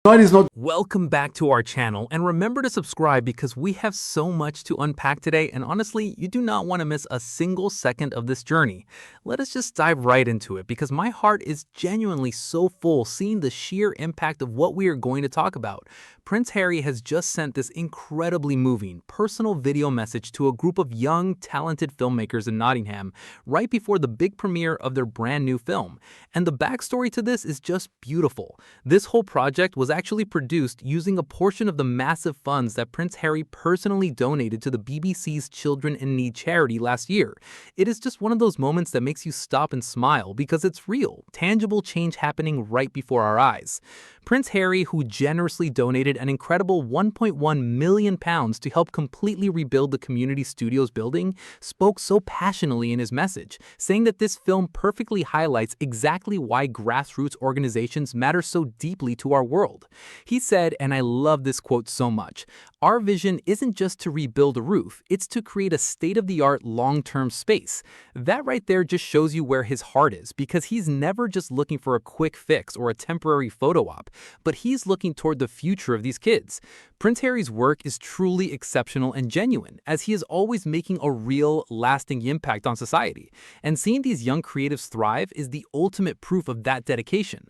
It is not. Welcome back to our channel, and remember to subscribe because we have so much to unpack today, and honestly, you do not want to miss a single second of this journey. Let us just dive right into it because my heart is genuinely so full seeing the sheer impact of what we are going to talk about. Prince Harry has just sent this incredibly moving, personal video message to a group of young, talented filmmakers in Nottingham right before the big premiere of their brand new film. And the backstory to this is just beautiful. This whole project was actually produced using a portion of the massive funds that Prince Harry personally donated to the BBC's Children in Need charity last year. It is just one of those moments that makes you stop and smile because it's real, tangible change happening right before our eyes. Prince Harry, who generously donated an incredible £1.1 million to help completely rebuild the community studios building, spoke so passionately in his message, saying that this film perfectly highlights exactly why grassroots organizations matter so deeply to our world. He said, and I love this quote so much, "Our vision isn't just to rebuild a roof, it's to create a state-of-the-art long-term space." That right there just shows you where his heart is, because he's never just looking for a quick fix or a temporary photo op, but he's looking toward the future of these kids. Prince Harry's work is truly exceptional and genuine, as he is always making a real, lasting impact on society. And seeing these young creatives thrive is the ultimate proof of that dedication.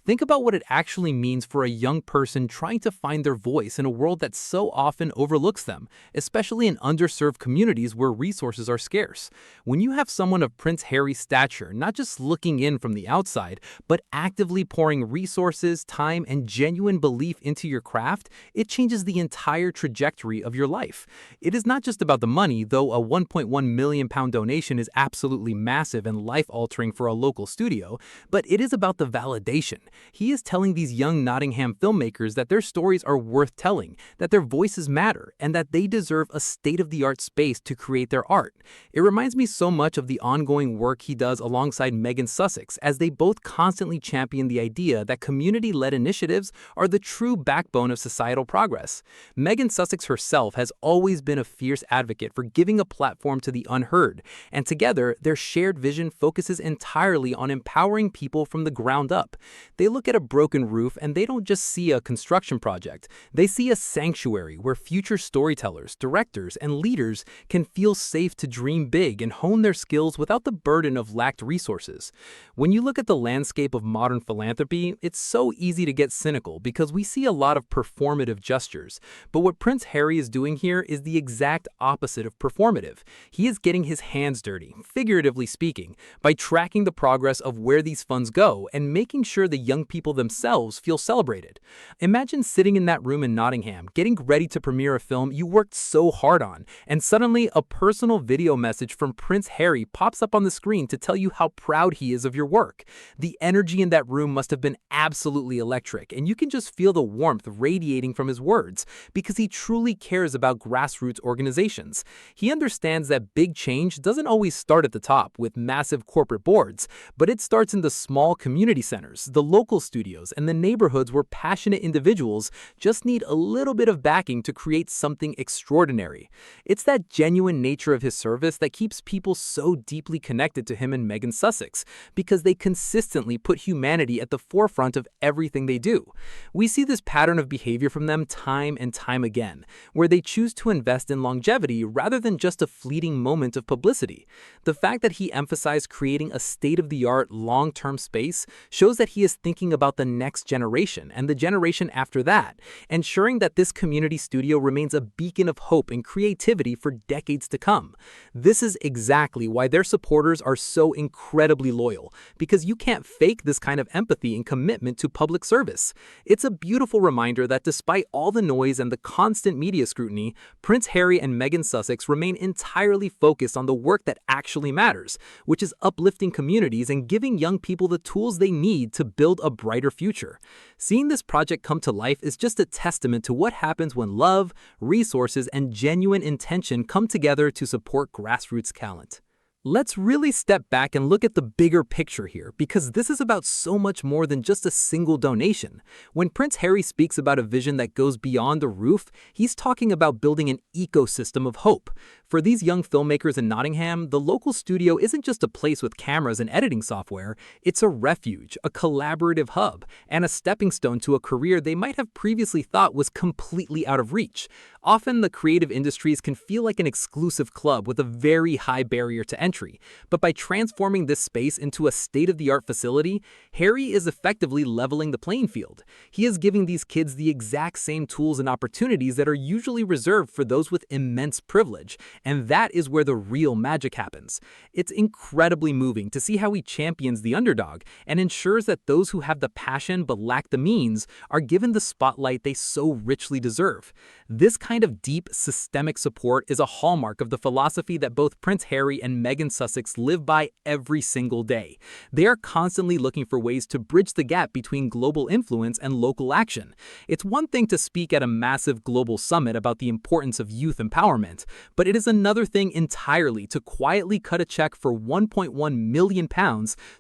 Think about what it actually means for a young person trying to find their voice in a world that so often overlooks them, especially in underserved communities where resources are scarce. When you have someone of Prince Harry's stature not just looking in from the outside, but actively pouring resources, time, and genuine belief into your craft, it changes the entire trajectory of your life. It is not just about the money, though a £1.1 million donation is absolutely massive and life-altering for a local studio, but it is about the validation. He is telling these young Nottingham filmmakers that their stories are worth telling, that their voices matter, and that they deserve a state-of-the-art space to create their art. It reminds me so much of the ongoing work he does alongside Megan Sussex, as they both constantly champion the idea that community-led initiatives are the true backbone of societal progress. Megan Sussex herself has always been a fierce advocate for giving a platform to the unheard, and together, their shared vision focuses entirely on empowering people from the ground up. They look at a broken roof and they don't just see a construction project. They see a sanctuary where future storytellers, directors, and leaders can feel safe to dream big and hone their skills without the burden of lacked resources. When you look at the landscape of modern philanthropy, it's so easy to get cynical because we see a lot of performative gestures. But what Prince Harry is doing here is the exact opposite of performative. He is getting his hands dirty, figuratively speaking, by tracking the progress of where these funds go and making sure the young people themselves feel celebrated. Imagine sitting in that room in Nottingham, getting ready to premiere a film you worked so hard on, and suddenly a personal video message from Prince Harry pops up on the screen to tell you how proud he is of your work. The energy in that room must have been absolutely electric, and you can just feel the warmth radiating from his words, because he truly cares about grassroots organizations. He understands that big change doesn't always start at the top with massive corporate boards, but it starts in the small community centers, the local studios, and the neighborhoods where passionate individuals just need a little bit of backing to create something extraordinary. It's that genuine nature of his service that keeps people so deeply connected to him and Megan Sussex, because they consistently put humanity at the forefront of everything they do. We see this pattern of behavior from them time and time again, where they choose to invest in longevity rather than just a fleeting moment of publicity. The fact that he emphasized creating a state-of-the-art long-term space shows that he is thinking about the next generation and the generation after that, ensuring that this community studio remains a beacon of hope and creativity for decades to come. This is exactly why their supporters are so incredibly loyal, because you can't fake this kind of empathy and commitment to public service. It's a beautiful reminder that despite all the noise and the constant media scrutiny, Prince Harry and Megan Sussex remain entirely focused on the work that actually matters, which is uplifting communities and giving young people the tools they need to build a brighter future. Seeing this project come to life is just a testament to what happens when love, resources, and genuine intention come together to support grassroots talent. Let's really step back and look at the bigger picture here, because this is about so much more than just a single donation. When Prince Harry speaks about a vision that goes beyond a roof, he's talking about building an ecosystem of hope. For these young filmmakers in Nottingham, the local studio isn't just a place with cameras and editing software, it's a refuge, a collaborative hub, and a stepping stone to a career they might have previously thought was completely out of reach. Often, the creative industries can feel like an exclusive club with a very high barrier to entry, but by transforming this space into a state-of-the-art facility, Harry is effectively leveling the playing field. He is giving these kids the exact same tools and opportunities that are usually reserved for those with immense privilege, and that is where the real magic happens. It's incredibly moving to see how he champions the underdog and ensures that those who have the passion but lack the means are given the spotlight they so richly deserve. This kind of deep, systemic support is a hallmark of the philosophy that both Prince Harry and Meghan Sussex live by every single day. They are constantly looking for ways to bridge the gap between global influence and local action. It's one thing to speak at a massive global summit about the importance of youth empowerment, but it is another thing entirely to quietly cut a check for £1.1 million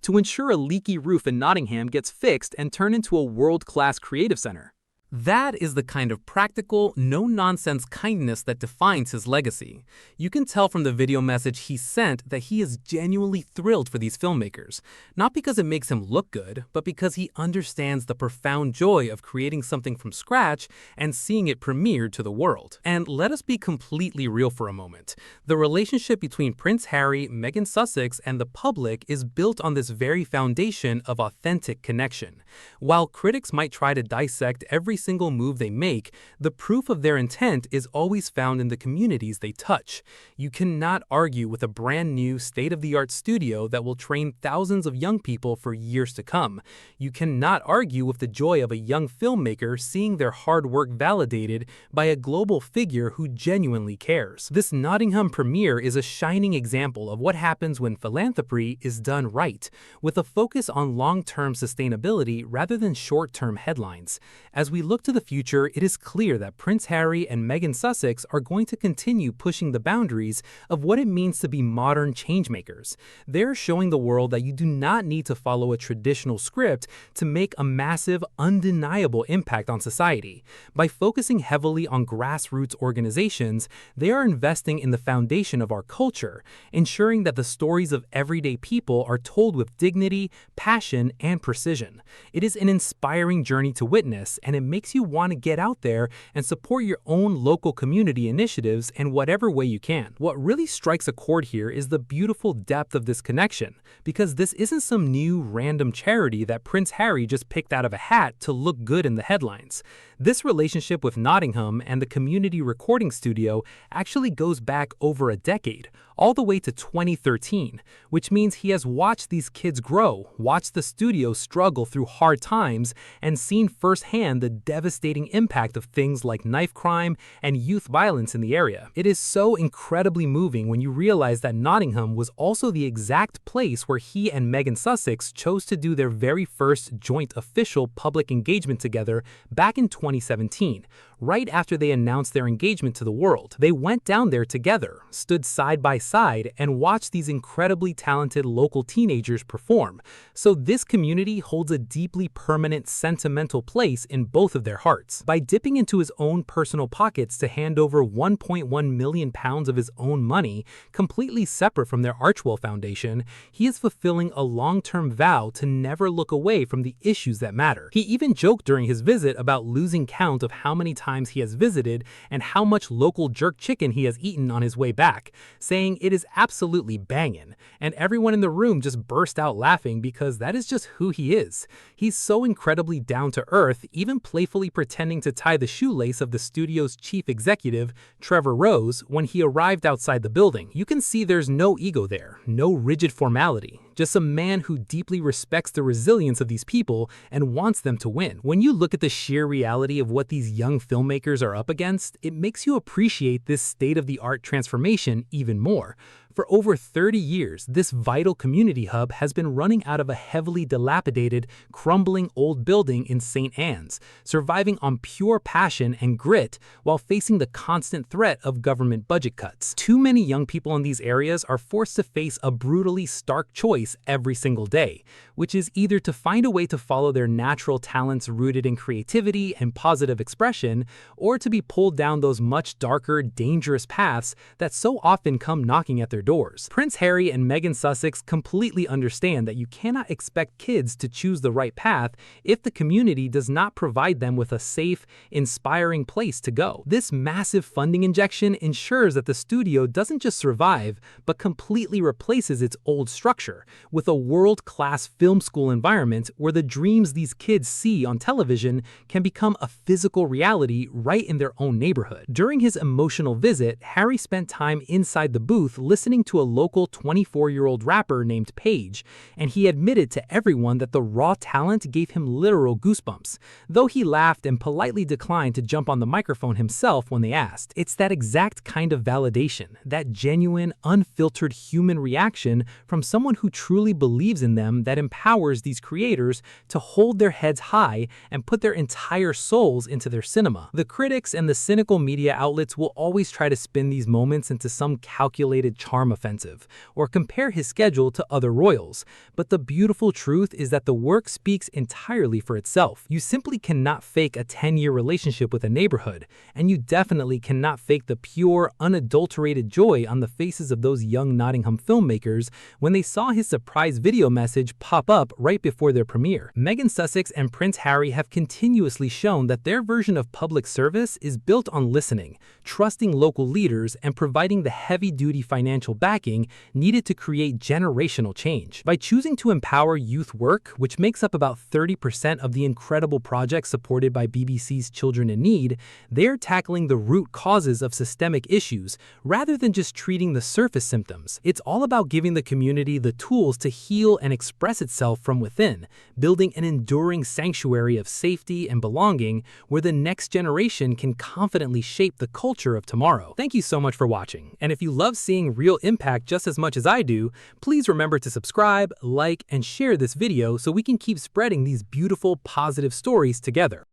to ensure a leaky roof in Nottingham gets fixed and turned into a world-class creative center. That is the kind of practical, no-nonsense kindness that defines his legacy. You can tell from the video message he sent that he is genuinely thrilled for these filmmakers, not because it makes him look good, but because he understands the profound joy of creating something from scratch and seeing it premiered to the world. And let us be completely real for a moment. The relationship between Prince Harry, Meghan Sussex, and the public is built on this very foundation of authentic connection. While critics might try to dissect every single move they make, the proof of their intent is always found in the communities they touch. You cannot argue with a brand new state-of-the-art studio that will train thousands of young people for years to come. You cannot argue with the joy of a young filmmaker seeing their hard work validated by a global figure who genuinely cares. This Nottingham premiere is a shining example of what happens when philanthropy is done right, with a focus on long-term sustainability rather than short-term headlines. As we look to the future, it is clear that Prince Harry and Meghan Sussex are going to continue pushing the boundaries of what it means to be modern changemakers. They're showing the world that you do not need to follow a traditional script to make a massive, undeniable impact on society. By focusing heavily on grassroots organizations, they are investing in the foundation of our culture, ensuring that the stories of everyday people are told with dignity, passion, and precision. It is an inspiring journey to witness, and it makes you want to get out there and support your own local community initiatives in whatever way you can. What really strikes a chord here is the beautiful depth of this connection, because this isn't some new random charity that Prince Harry just picked out of a hat to look good in the headlines. This relationship with Nottingham and the community recording studio actually goes back over a decade, all the way to 2013, which means he has watched these kids grow, watched the studio struggle through hard times, and seen firsthand the devastating impact of things like knife crime and youth violence in the area. It is so incredibly moving when you realize that Nottingham was also the exact place where he and Meghan Sussex chose to do their very first joint official public engagement together back in 2017, right after they announced their engagement to the world. They went down there together, stood side by side, and watched these incredibly talented local teenagers perform. So this community holds a deeply permanent, sentimental place in both of their hearts. By dipping into his own personal pockets to hand over £1.1 million of his own money, completely separate from their Archwell Foundation, he is fulfilling a long-term vow to never look away from the issues that matter. He even joked during his visit about losing count of how many times he has visited and how much local jerk chicken he has eaten on his way back, saying it is absolutely bangin', and everyone in the room just burst out laughing because that is just who he is. He's so incredibly down to earth, even playfully pretending to tie the shoelace of the studio's chief executive, Trevor Rose, when he arrived outside the building. You can see there's no ego there, no rigid formality, just a man who deeply respects the resilience of these people and wants them to win. When you look at the sheer reality of what these young filmmakers are up against, it makes you appreciate this state-of-the-art transformation even more. For over 30 years, this vital community hub has been running out of a heavily dilapidated, crumbling old building in St. Anne's, surviving on pure passion and grit while facing the constant threat of government budget cuts. Too many young people in these areas are forced to face a brutally stark choice every single day, which is either to find a way to follow their natural talents rooted in creativity and positive expression, or to be pulled down those much darker, dangerous paths that so often come knocking at their doors. Prince Harry and Meghan Sussex completely understand that you cannot expect kids to choose the right path if the community does not provide them with a safe, inspiring place to go. This massive funding injection ensures that the studio doesn't just survive, but completely replaces its old structure with a world-class film school environment where the dreams these kids see on television can become a physical reality right in their own neighborhood. During his emotional visit, Harry spent time inside the booth listening to a local 24-year-old rapper named Paige, and he admitted to everyone that the raw talent gave him literal goosebumps, though he laughed and politely declined to jump on the microphone himself when they asked. It's that exact kind of validation, that genuine, unfiltered human reaction from someone who truly believes in them that empowers these creators to hold their heads high and put their entire souls into their cinema. The critics and the cynical media outlets will always try to spin these moments into some calculated charm offensive, or compare his schedule to other royals, but the beautiful truth is that the work speaks entirely for itself. You simply cannot fake a 10-year relationship with a neighborhood, and you definitely cannot fake the pure, unadulterated joy on the faces of those young Nottingham filmmakers when they saw his surprise video message pop up right before their premiere. Meghan Sussex and Prince Harry have continuously shown that their version of public service is built on listening, trusting local leaders, and providing the heavy-duty financial backing needed to create generational change. By choosing to empower youth work, which makes up about 30% of the incredible projects supported by BBC's Children in Need, they're tackling the root causes of systemic issues rather than just treating the surface symptoms. It's all about giving the community the tools to heal and express itself from within, building an enduring sanctuary of safety and belonging where the next generation can confidently shape the culture of tomorrow. Thank you so much for watching, and if you love seeing real impact just as much as I do, please remember to subscribe, like, and share this video so we can keep spreading these beautiful, positive stories together.